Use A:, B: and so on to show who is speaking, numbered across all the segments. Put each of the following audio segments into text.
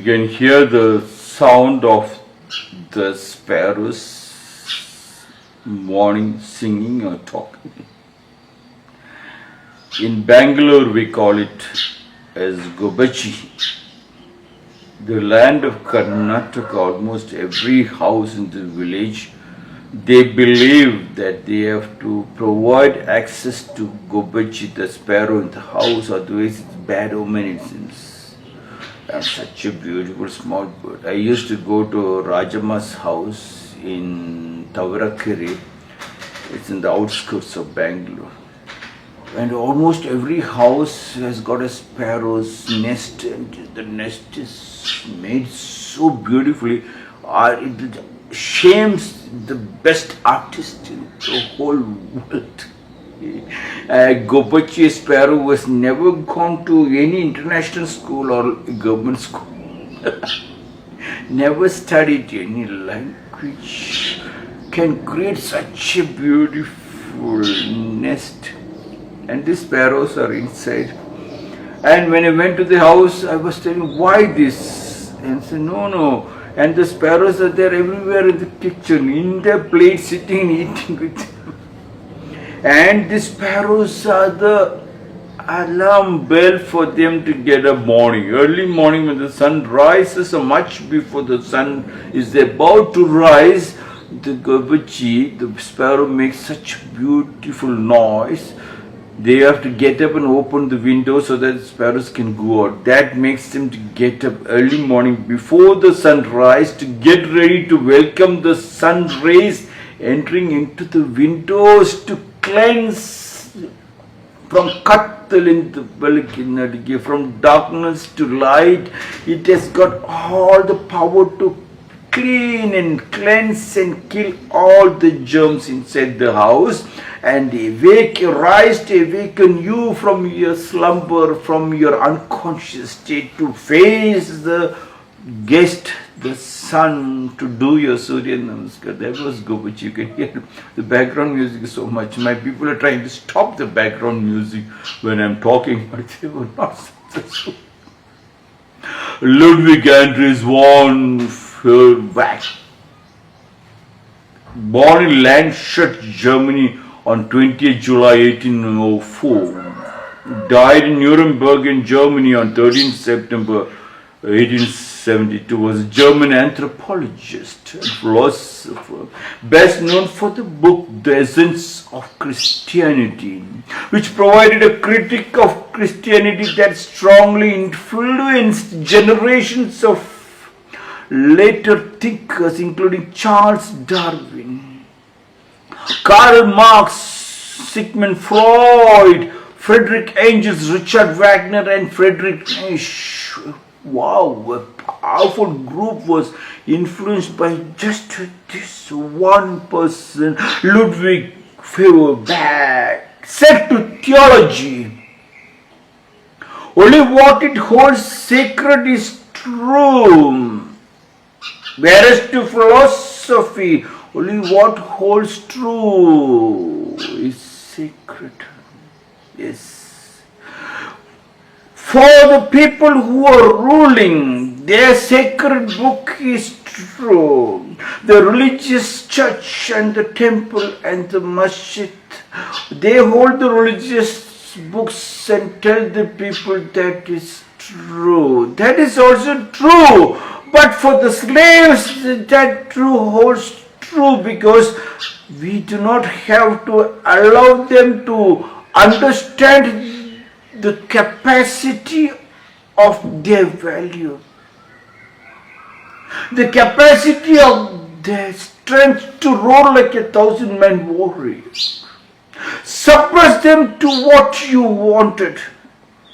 A: can hear the sound of the sparrows morning singing or talking. In Bangalore we call it as Gobachi. The land of Karnataka, almost every house in the village, they believe that they have to provide access to Gobachi, the sparrow in the house, otherwise it's bad omen, it seems. And such a beautiful small bird. I used to go to Rajama's house in Tavarakere. It's in the outskirts of Bangalore. And almost every house has got a sparrow's nest, and the nest is made so beautifully. It shames the best artist in the whole world. Gobachi sparrow was never gone to any international school or government school. Never studied any language. Can create such a beautiful nest. And the sparrows are inside. And when I went to the house, I was telling, why this? And said, no. And the sparrows are there everywhere in the kitchen, in their plate, sitting and eating with them. And the sparrows are the alarm bell for them to get up morning. Early morning when the sun rises, or much before the sun is about to rise, the Gobachi, the sparrow, makes such beautiful noise. They have to get up and open the window so that the sparrows can go out. That makes them to get up early morning before the sunrise to get ready to welcome the sun rays entering into the windows to cleanse from Kattal in the Balaki, from darkness to light. It has got all the power to clean and cleanse and kill all the germs inside the house and rise to awaken you from your slumber, from your unconscious state to face the guest, the sun, to do your Surya Namaskar. That was Gobachi. You can hear the background music so much. My people are trying to stop the background music when I'm talking, but they were not successful. Ludwig Andreas von Feuerbach, born in Landshut, Germany on 20th July 1804, died in Nuremberg in Germany on 13th September 1872, was a German anthropologist and philosopher, best known for the book The Essence of Christianity, which provided a critique of Christianity that strongly influenced generations of later thinkers, including Charles Darwin, Karl Marx, Sigmund Freud, Friedrich Engels, Richard Wagner, and Friedrich Nietzsche. Wow, a powerful group was influenced by just this one person, Ludwig Feuerbach. Said to theology, only what it holds sacred is true. Whereas to philosophy, only what holds true is sacred. Yes. For the people who are ruling, their sacred book is true. The religious church and the temple and the masjid, they hold the religious books and tell the people that is true. That is also true. But for the slaves, that true holds true, because we do not have to allow them to understand the capacity of their value, the capacity of their strength to roar like 1,000-man warriors. Suppress them to what you wanted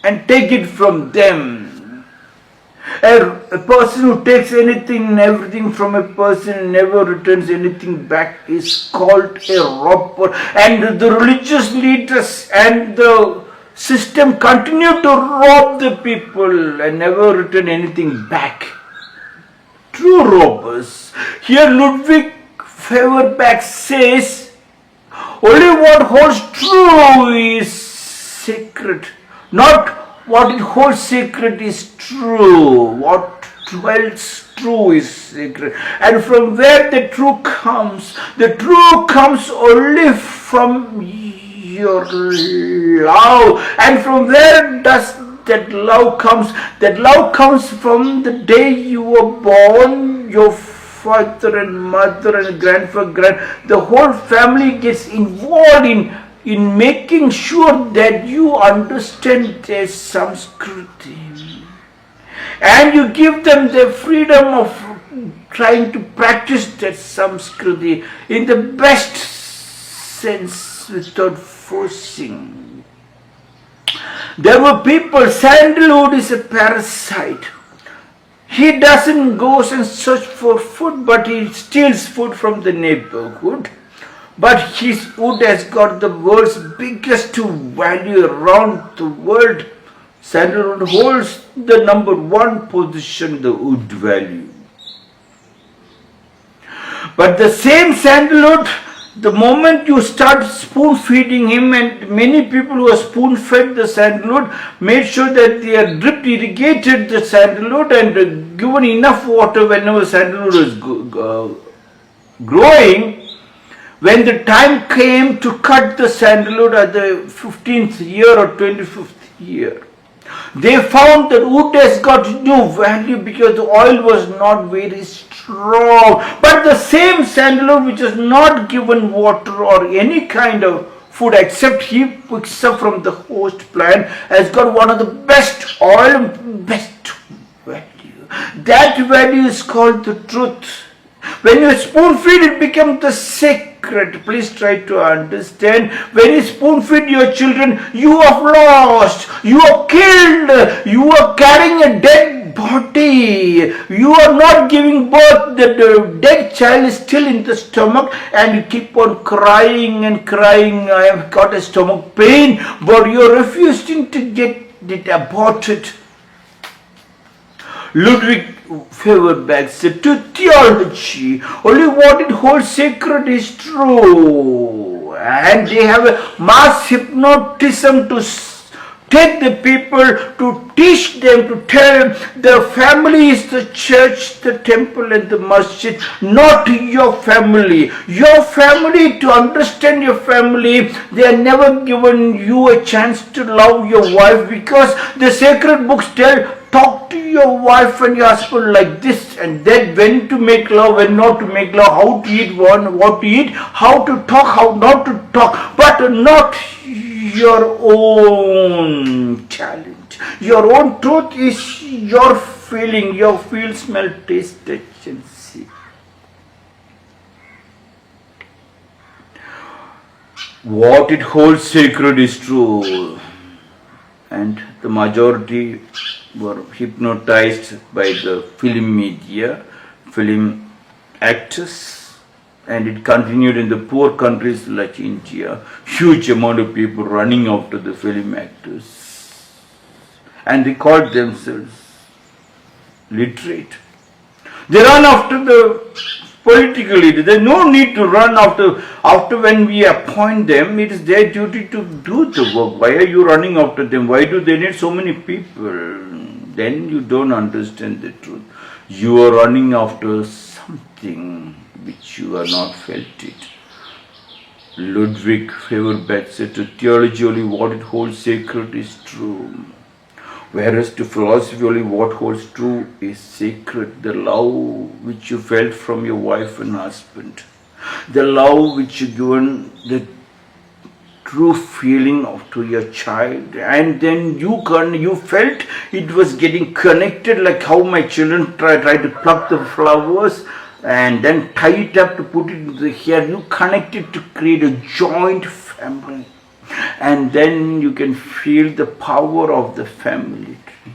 A: and take it from them. A person who takes anything and everything from a person and never returns anything back is called a robber. And the religious leaders and the system continue to rob the people and never return anything back. True robbers. Here Ludwig Feuerbach says, only what holds true is sacred, not what it holds sacred is true. What dwells true is sacred. And from where the truth comes only from your love. And from where does that love comes? That love comes from the day you were born. Your father and mother and grandfather, the whole family gets involved in making sure that you understand their Samskriti. And you give them the freedom of trying to practice that Samskriti in the best sense without forcing. There were people, sandalwood is a parasite. He doesn't go and search for food, but he steals food from the neighborhood. But his wood has got the world's biggest value around the world. Sandalwood holds the number one position, the wood value. But the same sandalwood, the moment you start spoon feeding him, and many people who are spoon fed the sandalwood made sure that they are drip irrigated the sandalwood and given enough water whenever sandalwood is growing. When the time came to cut the sandalwood at the 15th year or 25th year, they found that wood has got no value because the oil was not very strong. But the same sandalwood which is not given water or any kind of food except he picks up from the host plant has got one of the best oil, best value. That value is called the truth. When you spoon feed, it becomes the sacred. Please try to understand. When you spoon feed your children, you have lost, you are killed, you are carrying a dead body, you are not giving birth, the dead child is still in the stomach and you keep on crying and crying, I have got a stomach pain, but you are refusing to get it aborted. Ludwig Feuerbach said, to theology, only what it holds sacred is true. And they have a mass hypnotism to take the people, to teach them, to tell them the family is the church, the temple and the masjid, not your family. Your family, to understand your family, they are never given you a chance to love your wife because the sacred books tell, talk to your wife and your husband like this and that, when to make love, when not to make love, how to eat, what to eat, how to talk, how not to talk, but not your own challenge. Your own truth is your feeling, your feel, smell, taste, touch and see. What it holds sacred is true, and the majority were hypnotized by the film media, film actors, and it continued in the poor countries like India. Huge amount of people running after the film actors, and they called themselves literate. They run after the political leaders. There's no need to run after when we appoint them. It is their duty to do the work. Why are you running after them? Why do they need so many people? Then you don't understand the truth. You are running after something which you are not felt it. Ludwig Feuerbach said, to theology only what it holds sacred is true. Whereas to philosophy only what holds true is sacred. The love which you felt from your wife and husband. The love which you given, the true feeling to your child, and then you felt it was getting connected, like how my children try to pluck the flowers and then tie it up to put it in the hair. You connect it to create a joint family, and then you can feel the power of the family tree.